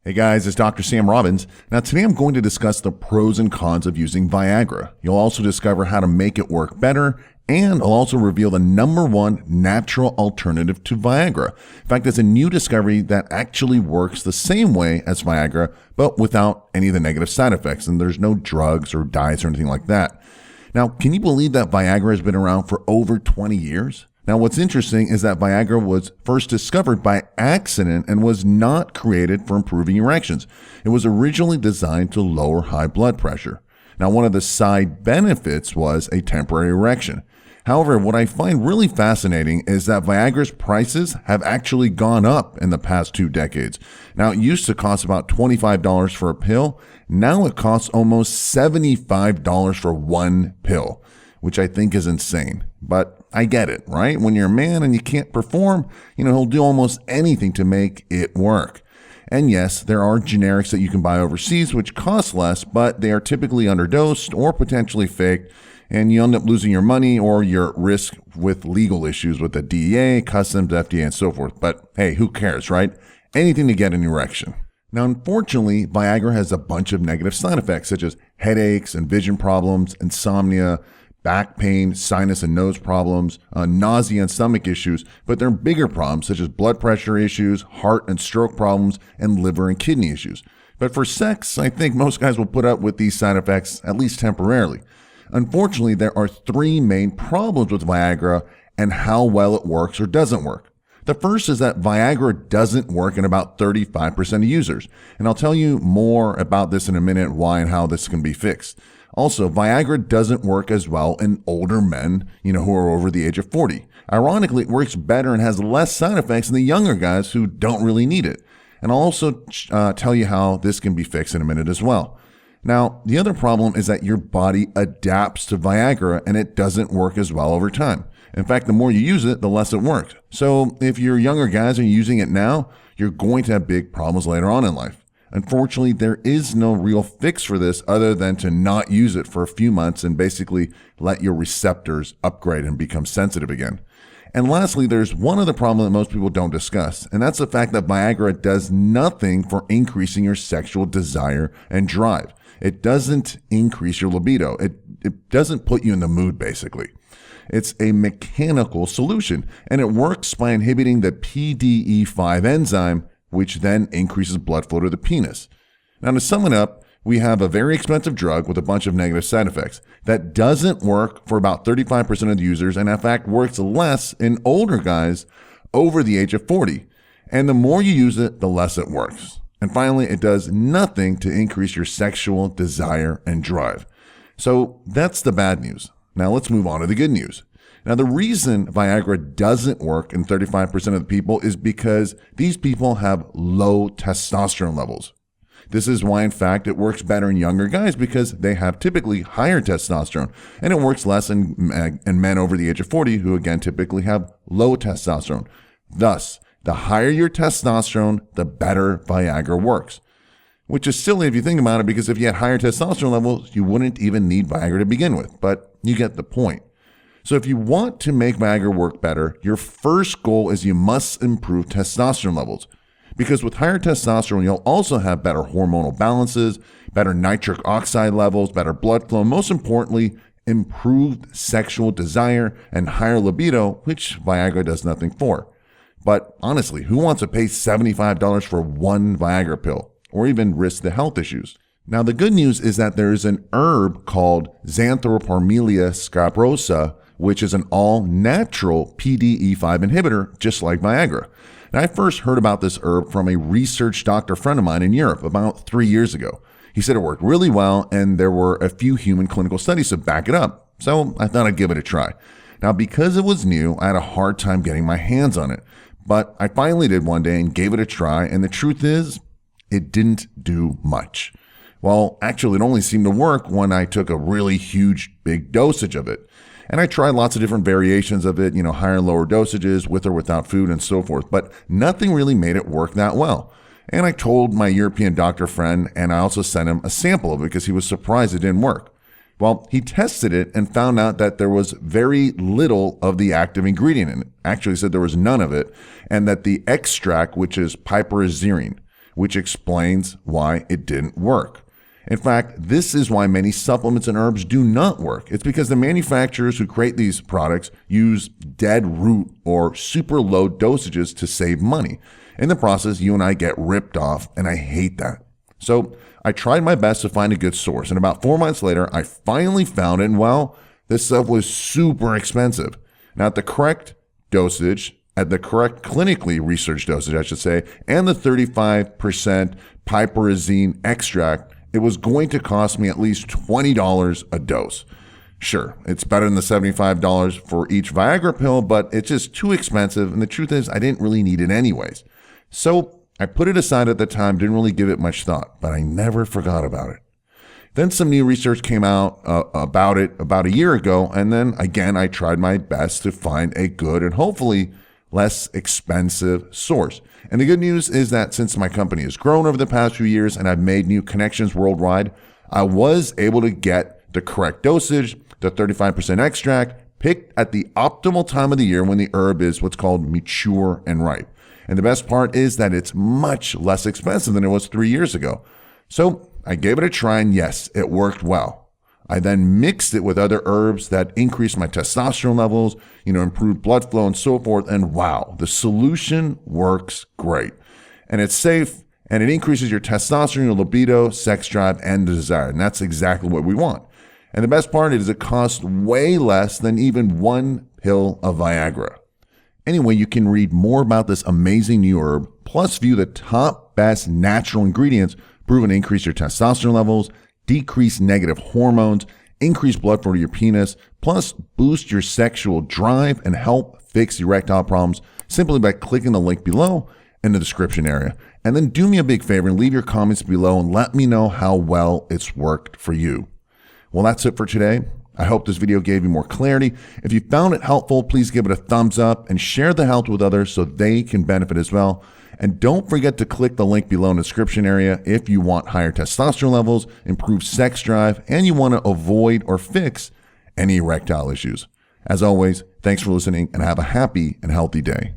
Hey guys, it's Dr. Sam Robbins. Now today I'm going to discuss the pros and cons of using Viagra. You'll also discover how to make it work better, and I'll also reveal the number one natural alternative to Viagra. In fact, it's a new discovery that actually works the same way as Viagra, but without any of the negative side effects, and there's no drugs or diets or anything like that. Now, can you believe that Viagra has been around for over 20 years? Now, what's interesting is that Viagra was first discovered by accident and was not created for improving erections. It was originally designed to lower high blood pressure. Now, one of the side benefits was a temporary erection. However, what I find really fascinating is that Viagra's prices have actually gone up in the past 2 decades. Now, it used to cost about $25 for a pill. Now it costs almost $75 for one pill, which I think is insane. But I get it, right? When you're a man and you can't perform, he'll do almost anything to make it work. And yes, there are generics that you can buy overseas which cost less, but they are typically underdosed or potentially faked, and you end up losing your money or you're at risk with legal issues with the DEA, customs, FDA, and so forth. But hey, who cares, right? Anything to get an erection. Now, unfortunately, Viagra has a bunch of negative side effects such as headaches and vision problems, insomnia, back pain, sinus and nose problems, nausea and stomach issues, but there are bigger problems such as blood pressure issues, heart and stroke problems, and liver and kidney issues. But for sex, I think most guys will put up with these side effects, at least temporarily. Unfortunately, there are 3 main problems with Viagra and how well it works or doesn't work. The first is that Viagra doesn't work in about 35% of users, and I'll tell you more about this in a minute, why and how this can be fixed. Also, Viagra doesn't work as well in older men, who are over the age of 40. Ironically, it works better and has less side effects than the younger guys who don't really need it. And I'll also tell you how this can be fixed in a minute as well. Now, the other problem is that your body adapts to Viagra and it doesn't work as well over time. In fact, the more you use it, the less it works. So if you're younger guys and you're using it now, you're going to have big problems later on in life. Unfortunately, there is no real fix for this other than to not use it for a few months and basically let your receptors upgrade and become sensitive again. And lastly, there's one other problem that most people don't discuss, and that's the fact that Viagra does nothing for increasing your sexual desire and drive. It doesn't increase your libido. It doesn't put you in the mood, basically. It's a mechanical solution, and it works by inhibiting the PDE5 enzyme, which then increases blood flow to the penis. Now, to sum it up, we have a very expensive drug with a bunch of negative side effects that doesn't work for about 35% of the users, and in fact works less in older guys over the age of 40. And the more you use it, the less it works. And finally, it does nothing to increase your sexual desire and drive. So that's the bad news. Now let's move on to the good news. Now, the reason Viagra doesn't work in 35% of the people is because these people have low testosterone levels. This is why, in fact, it works better in younger guys because they have typically higher testosterone, and it works less in men over the age of 40 who, again, typically have low testosterone. Thus, the higher your testosterone, the better Viagra works, which is silly if you think about it because if you had higher testosterone levels, you wouldn't even need Viagra to begin with, but you get the point. So if you want to make Viagra work better, your first goal is you must improve testosterone levels. Because with higher testosterone, you'll also have better hormonal balances, better nitric oxide levels, better blood flow, most importantly, improved sexual desire and higher libido, which Viagra does nothing for. But honestly, who wants to pay $75 for one Viagra pill or even risk the health issues? Now, the good news is that there is an herb called Xanthopharmelia scabrosa, which is an all-natural PDE5 inhibitor, just like Viagra. Now, I first heard about this herb from a research doctor friend of mine in Europe about 3 years ago. He said it worked really well, and there were a few human clinical studies to back it up. So I thought I'd give it a try. Now, because it was new, I had a hard time getting my hands on it. But I finally did one day and gave it a try, and the truth is, it didn't do much. Well, actually, it only seemed to work when I took a really huge, big dosage of it. And I tried lots of different variations of it, higher and lower dosages, with or without food and so forth, but nothing really made it work that well. And I told my European doctor friend, and I also sent him a sample of it because he was surprised it didn't work. Well, he tested it and found out that there was very little of the active ingredient in it. Actually, he said there was none of it, and that the extract, which is piperazine, which explains why it didn't work. In fact, this is why many supplements and herbs do not work. It's because the manufacturers who create these products use dead root or super low dosages to save money. In the process, you and I get ripped off, and I hate that. So I tried my best to find a good source, and about 4 months later, I finally found it, and well, this stuff was super expensive. Now, at the correct dosage, at the correct clinically researched dosage, I should say, and the 35% piperazine extract, it was going to cost me at least $20 a dose. Sure, it's better than the $75 for each Viagra pill, but it's just too expensive, and the truth is I didn't really need it anyways. So I put it aside at the time, didn't really give it much thought, but I never forgot about it. Then some new research came out about it about a year ago, and then again I tried my best to find a good and hopefully less expensive source. And the good news is that since my company has grown over the past few years and I've made new connections worldwide, I was able to get the correct dosage, the 35% extract, picked at the optimal time of the year when the herb is what's called mature and ripe. And the best part is that it's much less expensive than it was 3 years ago. So I gave it a try, and yes, it worked well. I then mixed it with other herbs that increased my testosterone levels, improved blood flow and so forth. And wow, the solution works great. And it's safe, and it increases your testosterone, your libido, sex drive, and desire. And that's exactly what we want. And the best part is it costs way less than even one pill of Viagra. Anyway, you can read more about this amazing new herb, plus view the top best natural ingredients proven to increase your testosterone levels, decrease negative hormones, increase blood flow to your penis, plus boost your sexual drive and help fix erectile problems simply by clicking the link below in the description area. And then do me a big favor and leave your comments below and let me know how well it's worked for you. Well, that's it for today. I hope this video gave you more clarity. If you found it helpful, please give it a thumbs up and share the help with others so they can benefit as well. And don't forget to click the link below in the description area if you want higher testosterone levels, improved sex drive, and you want to avoid or fix any erectile issues. As always, thanks for listening and have a happy and healthy day.